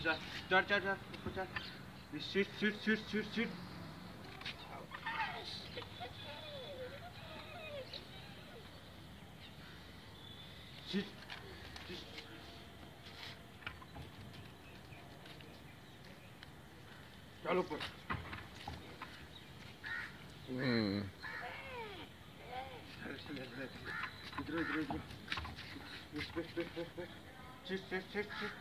चढ़ चढ़ चढ़ ऊपर चढ़। Seat seat seat seat seat. Seat चलो ऊपर। इधर इधर इधर। Seat seat seat seat.